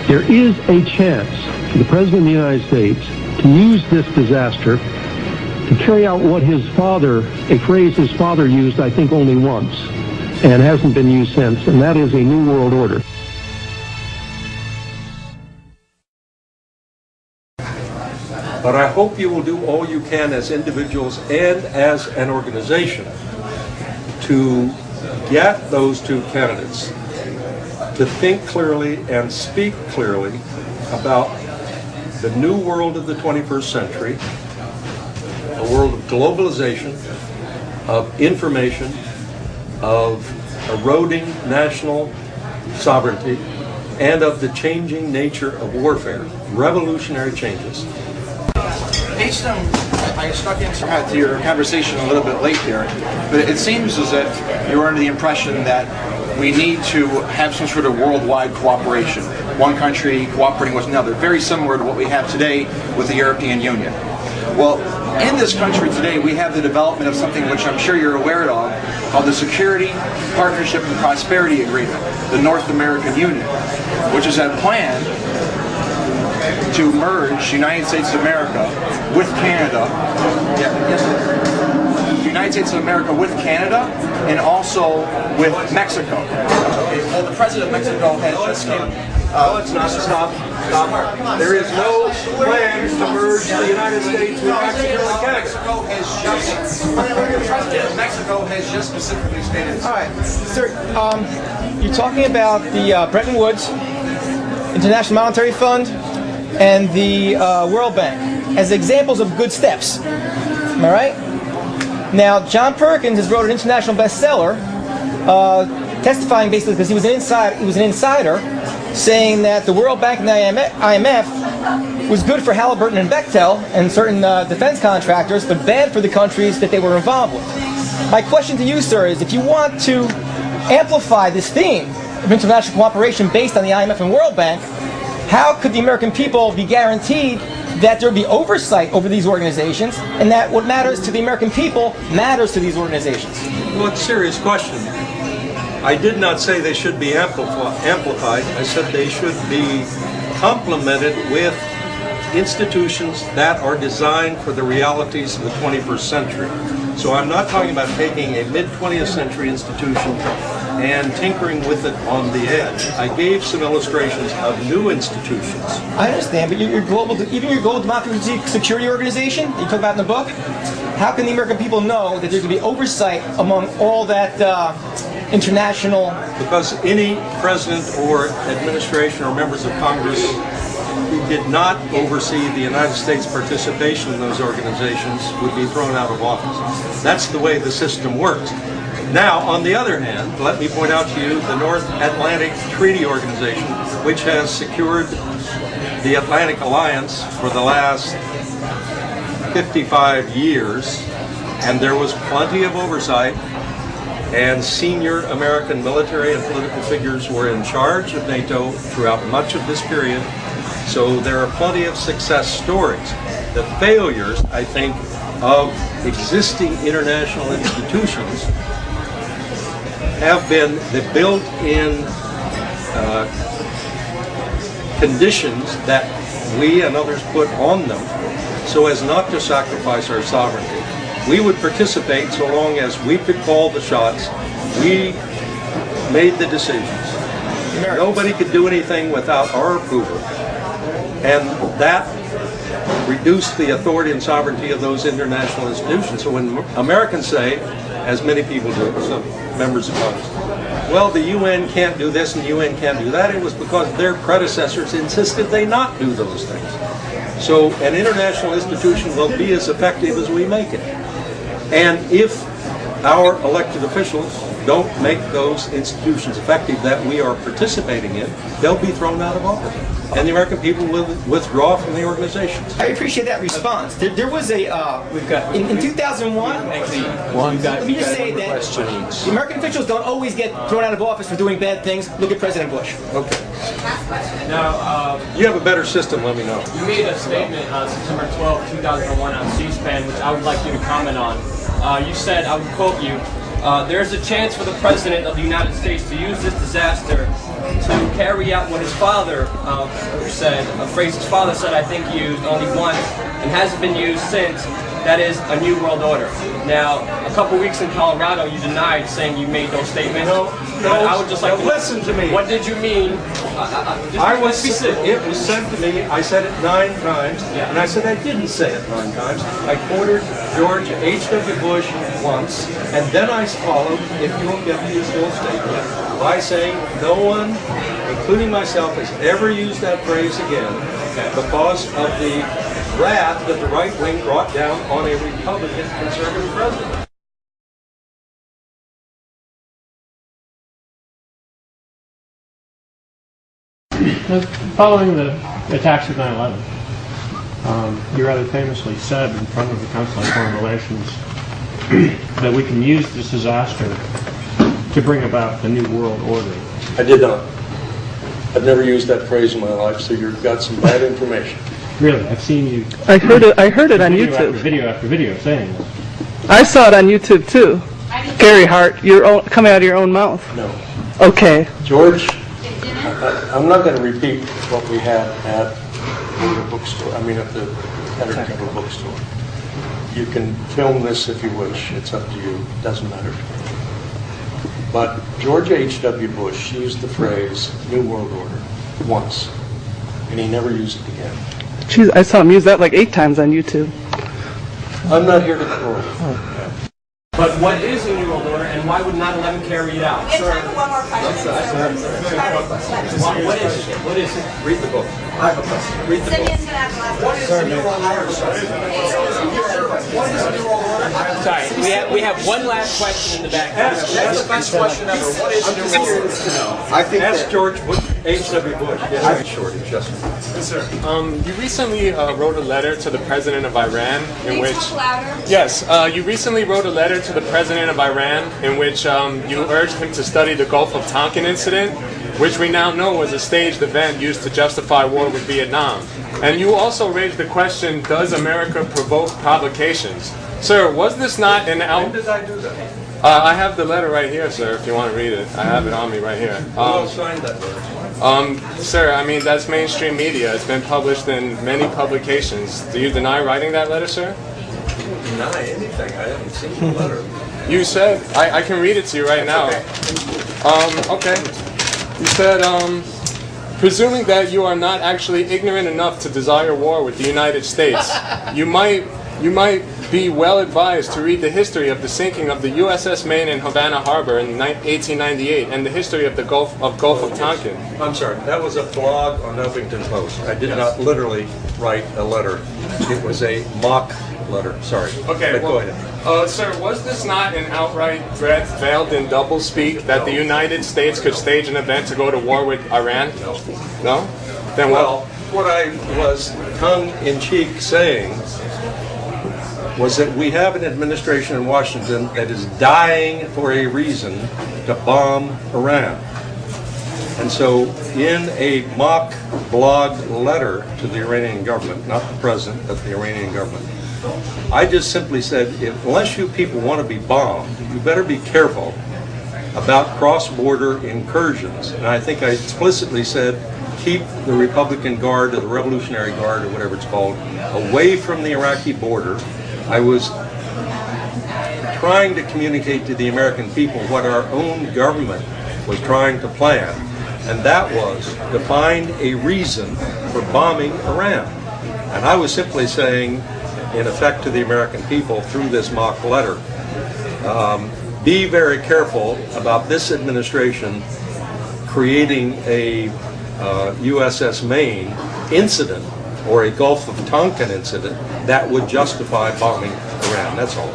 There is a chance for the President of the United States to use this disaster to carry out what his father, a phrase his father used, I think, only once, and hasn't been used since, and that is a new world order. But I hope you will do all you can as individuals and as an organization to get those two candidates to think clearly and speak clearly about the new world of the 21st century, a world of globalization, of information, of eroding national sovereignty, and of the changing nature of warfare, revolutionary changes. Based on, I stuck into your conversation a little bit late there, but it seems as if you're under the impression that we need to have some sort of worldwide cooperation, one country cooperating with another, very similar to what we have today with the European Union. Well, in this country today, we have the development of something which I'm sure you're aware of, called the Security, Partnership, and Prosperity Agreement, the North American Union, which is a plan to merge the United States of America with Canada. The United States of America with Canada and also with Mexico. Well, the President of Mexico has just came. Let's not stop. There is no plan to merge the United States with Mexico and Canada. Mexico has just. The President of Mexico has just specifically stated. All right, sir. You're talking about the Bretton Woods, International Monetary Fund, and the World Bank as examples of good steps. Am I right? Now, John Perkins has wrote an international bestseller, testifying basically because he was an insider, saying that the World Bank and the IMF was good for Halliburton and Bechtel and certain defense contractors, but bad for the countries that they were involved with. My question to you, sir, is if you want to amplify this theme of international cooperation based on the IMF and World Bank, how could the American people be guaranteed that there would be oversight over these organizations and that what matters to the American people matters to these organizations? Well, it's a serious question. I did not say they should be amplified. I said they should be complemented with institutions that are designed for the realities of the 21st century. So I'm not talking about taking a mid-20th century institution and tinkering with it on the edge. I gave some illustrations of new institutions. I understand, but your global, even your Global Democracy Security Organization, you talk about in the book, how can the American people know that there's going to be oversight among all that international... Because any president or administration or members of Congress who did not oversee the United States participation in those organizations would be thrown out of office. That's the way the system works. Now, on the other hand, let me point out to you the North Atlantic Treaty Organization, which has secured the Atlantic Alliance for the last 55 years, and there was plenty of oversight, and senior American military and political figures were in charge of NATO throughout much of this period, so there are plenty of success stories. The failures, I think, of existing international institutions have been the built-in conditions that we and others put on them so as not to sacrifice our sovereignty. We would participate so long as we could call the shots, we made the decisions. Nobody could do anything without our approval. And that reduced the authority and sovereignty of those international institutions. So when Americans say, as many people do, some members of Congress, well, the UN can't do this and the UN can't do that, it was because their predecessors insisted they not do those things. So an international institution will be as effective as we make it. And if our elected officials don't make those institutions effective that we are participating in, they'll be thrown out of office. And the American people will withdraw from the organizations. I appreciate that response. There was a, in 2001, let me just say that the American officials don't always get thrown out of office for doing bad things. Look at President Bush. Okay. Now, you have a better system, let me know. You made a statement on September 12, 2001 on C-SPAN, which I would like you to comment on. You said, I would quote you, "There's a chance for the President of the United States to use this disaster to carry out what his father said, a phrase his father said, I think used only once and hasn't been used since. That is a new world order. Now, a couple weeks in Colorado, you denied saying you made those statements. No, I would just like to listen to me. What did you mean? It was sent to me. I said it 9 times, and I said I didn't say it 9 times. I quoted George H.W. Bush once, and then I followed, if you will get his full statement, by saying no one, including myself, has ever used that phrase again because of the wrath that the right wing brought down on a Republican conservative president. Following the attacks of 9/11, you rather famously said in front of the Council on Foreign Relations that we can use this disaster to bring about the new world order. I did not. I've never used that phrase in my life, so you've got some bad information. Really, I've seen you. I heard it on video YouTube. After video saying this. I saw it on YouTube too. Gary Hart, coming out of your own mouth. No. Okay. George, I'm not going to repeat what we had at the bookstore. I mean, at the editor bookstore. You can film this if you wish. It's up to you. It doesn't matter. But George H.W. Bush used the phrase New World Order once, and he never used it again. Jeez, I saw him use that like 8 times on YouTube. I'm not here to quarrel. But what is a new world order, and why would 9/11 carry it out? We have time for one more question. What is it? Read the book. I have a question. Read the book. Simeon's going to have the last What is the New World Order, sir? What is the New World Order? Sorry, we have one last question in the back. That's the best question ever. What is the New World Order? I think ask George H.W. Bush. Yes, shorty, just. Yes, sir. You recently wrote a letter to the president of Iran in which... Talk louder. Yes, you recently wrote a letter to the president of Iran in which you urged him to study the Gulf of Tonkin incident, which we now know was a staged event used to justify war with Vietnam. And you also raised the question, does America provoke provocations? Sir, was this not an When did I do that? I have the letter right here, sir, if you want to read it. I have it on me right here. Who signed that letter? Sir, I mean, that's mainstream media. It's been published in many publications. Do you deny writing that letter, sir? Deny anything. I haven't seen the letter. You said, I can read it to you right now. Okay. You said, presuming that you are not actually ignorant enough to desire war with the United States, you might be well advised to read the history of the sinking of the USS Maine in Havana Harbor in 1898 and the history of the Gulf of Tonkin. I'm sorry. That was a blog on Huffington Post. I did not literally write a letter. It was a mock letter. Sorry. Okay. But go ahead. Sir, was this not an outright threat veiled in doublespeak that the United States could stage an event to go to war with Iran? No. No? Then Well, what I was tongue-in-cheek saying was that we have an administration in Washington that is dying for a reason to bomb Iran. And so in a mock blog letter to the Iranian government, not the president, but the Iranian government, I just simply said, unless you people want to be bombed, you better be careful about cross-border incursions. And I think I explicitly said, keep the Republican Guard or the Revolutionary Guard or whatever it's called away from the Iraqi border. I was trying to communicate to the American people what our own government was trying to plan, and that was to find a reason for bombing Iran. And I was simply saying, in effect, to the American people through this mock letter, be very careful about this administration creating a USS Maine incident or a Gulf of Tonkin incident that would justify bombing Iran. That's all.